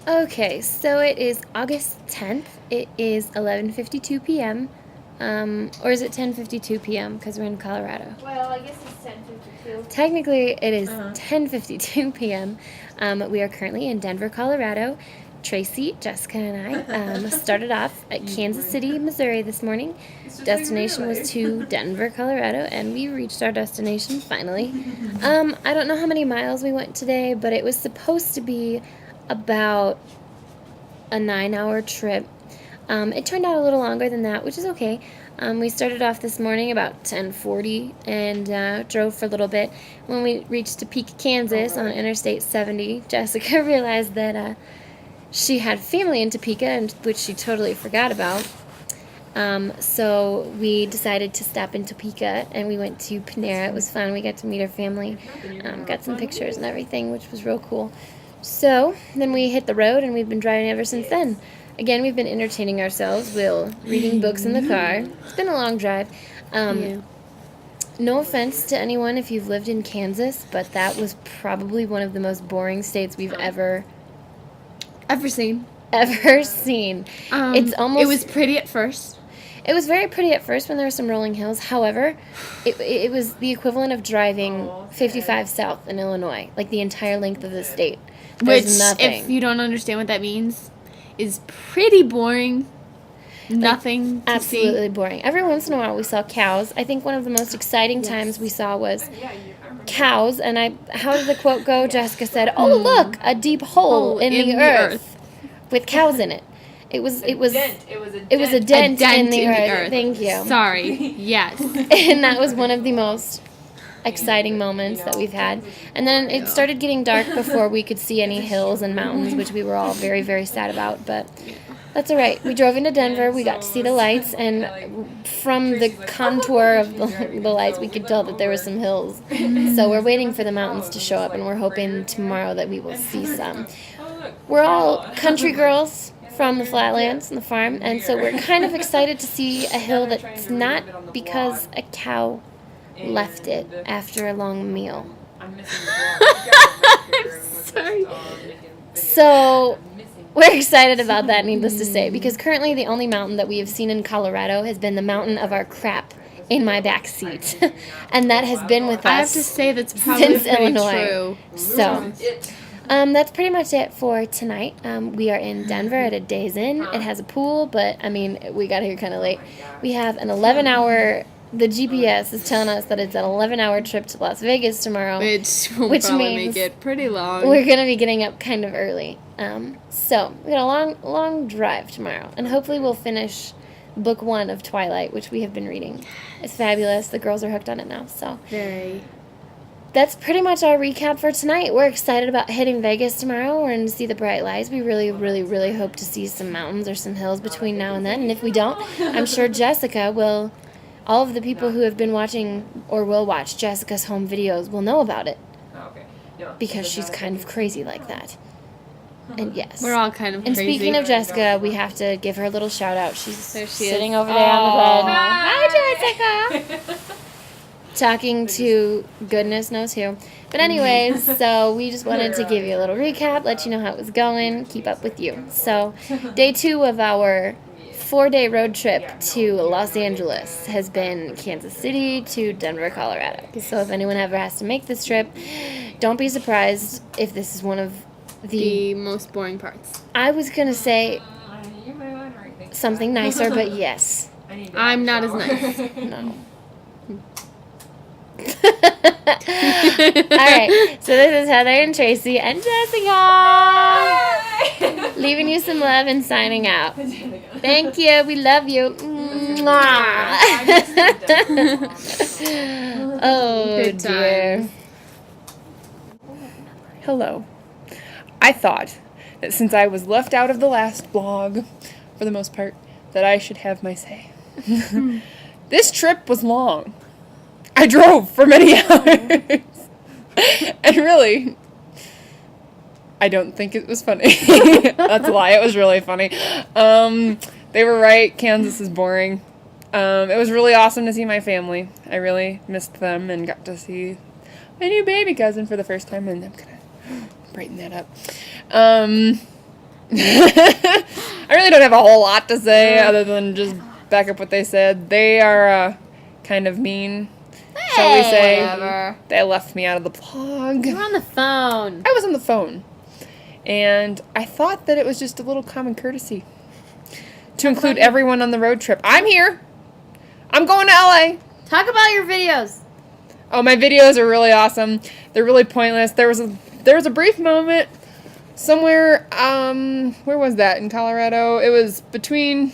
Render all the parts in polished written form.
Okay, so it is August 10th. It is 11:52 p.m. Or is it 10:52 p.m. because we're in Colorado? Well, I guess it's 10:52. Technically, it is 10:52 p.m. We are currently in Denver, Colorado. Tracy, Jessica, and I started off at Kansas City, Missouri this morning. Destination was to Denver, Colorado, and we reached our destination finally. I don't know how many miles we went today, but it was supposed to be about a 9-hour trip. It turned out a little longer than that, which is okay. We started off this morning about 10:40 and drove for a little bit. When we reached Topeka, Kansas on Interstate 70, Jessica realized that she had family in Topeka, and which she totally forgot about. So we decided to stop in Topeka, and we went to Panera. It was fun. We got to meet her family, got some pictures and everything, which was real cool. So then we hit the road, and we've been driving ever since then. Again, we've been entertaining ourselves while reading books in the car. It's been a long drive. No offense to anyone if you've lived in Kansas, but that was probably one of the most boring states we've ever seen. It's almost. It was pretty at first. It was very pretty at first when there were some rolling hills. However, it was the equivalent of driving 55 south in Illinois, like the entire length of the state. There's nothing. If you don't understand what that means, is pretty boring. Nothing to Absolutely see. boring. Every once in a while we saw cows. I think one of the most exciting times we saw was cows. And how did the quote go? Jessica said, "Oh, look, a deep hole in the earth with cows in it." It was a dent in the earth. Thank you. Sorry. Yes. And that was one of the most exciting moments that we've had. And then it started getting dark before we could see any hills and mountains, which we were all very, very sad about. But that's all right. We drove into Denver. We got to see the lights, and from the contour of the lights, we could tell that there were some hills. So we're waiting for the mountains to show up, and we're hoping tomorrow that we will see some. We're all country girls from the flatlands and the farm, and so we're kind of excited to see a hill that's not because a cow left it after a long meal. I'm sorry. So we're excited about that, needless to say, because currently the only mountain that we have seen in Colorado has been the mountain of our crap in my back seat, and that has been with us. I have to say that's probably since pretty Illinois. true. So. That's pretty much it for tonight. We are in Denver at a Days Inn. It has a pool, but, I mean, we got here kind of late. We have an 11-hour... The GPS is telling us that it's an 11-hour trip to Las Vegas tomorrow. Which will probably make it pretty long. We're going to be getting up kind of early. So, we got a long drive tomorrow. And hopefully we'll finish book 1 of Twilight, which we have been reading. It's fabulous. The girls are hooked on it now, so... Very... That's pretty much our recap for tonight. We're excited about hitting Vegas tomorrow. We're going to see the bright lights. We really, really, really hope to see some mountains or some hills between now and then. And if we don't, I'm sure Jessica will, all of the people who have been watching or will watch Jessica's home videos will know about it. Because she's kind of crazy like that. And yes. We're all kind of and crazy. And speaking of Jessica, we have to give her a little shout out. She's there she sitting is. over there on the bed. Hi, Jessica! Talking to goodness knows who. But anyways, so we just wanted to give you a little recap, let you know how it was going, keep up with you. So day 2 of our 4-day road trip to Los Angeles has been Kansas City to Denver, Colorado. So if anyone ever has to make this trip, don't be surprised if this is one of the most boring parts. I was going to say something nicer, but yes. I'm not as nice. No. Alright, so this is Heather and Tracy and Jessica leaving you some love and signing out. Thank you, we love you. Oh dear. Hello. I thought that since I was left out of the last vlog, for the most part, that I should have my say. This trip was long. I drove for many hours. And really, I don't think it was funny. That's a lie. It was really funny. They were right. Kansas is boring. It was really awesome to see my family. I really missed them and got to see my new baby cousin for the first time, and I'm going to brighten that up. I really don't have a whole lot to say other than just back up what they said. They are kind of mean, shall we say. Whatever. They left me out of the vlog. You're on the phone. I was on the phone. And I thought that it was just a little common courtesy to include everyone on the road trip. I'm here. I'm going to LA. Talk about your videos. Oh, my videos are really awesome. They're really pointless. There was a brief moment somewhere, where was that? In Colorado. It was between,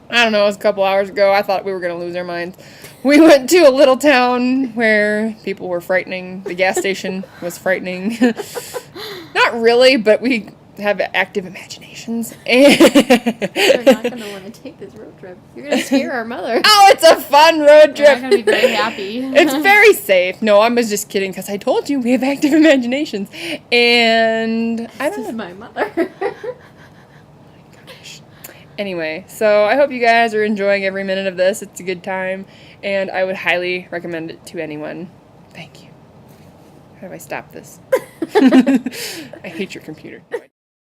I don't know, it was a couple hours ago. I thought we were going to lose our minds. We went to a little town where people were frightening. The gas station was frightening. Not really, but we have active imaginations. You're not going to want to take this road trip. You're going to scare our mother. Oh, it's a fun road You're trip. not going to be very happy. It's very safe. No, I was just kidding because I told you we have active imaginations. And I don't This is know. my mother. Anyway, so I hope you guys are enjoying every minute of this. It's a good time. And I would highly recommend it to anyone. Thank you. How do I stop this? I hate your computer.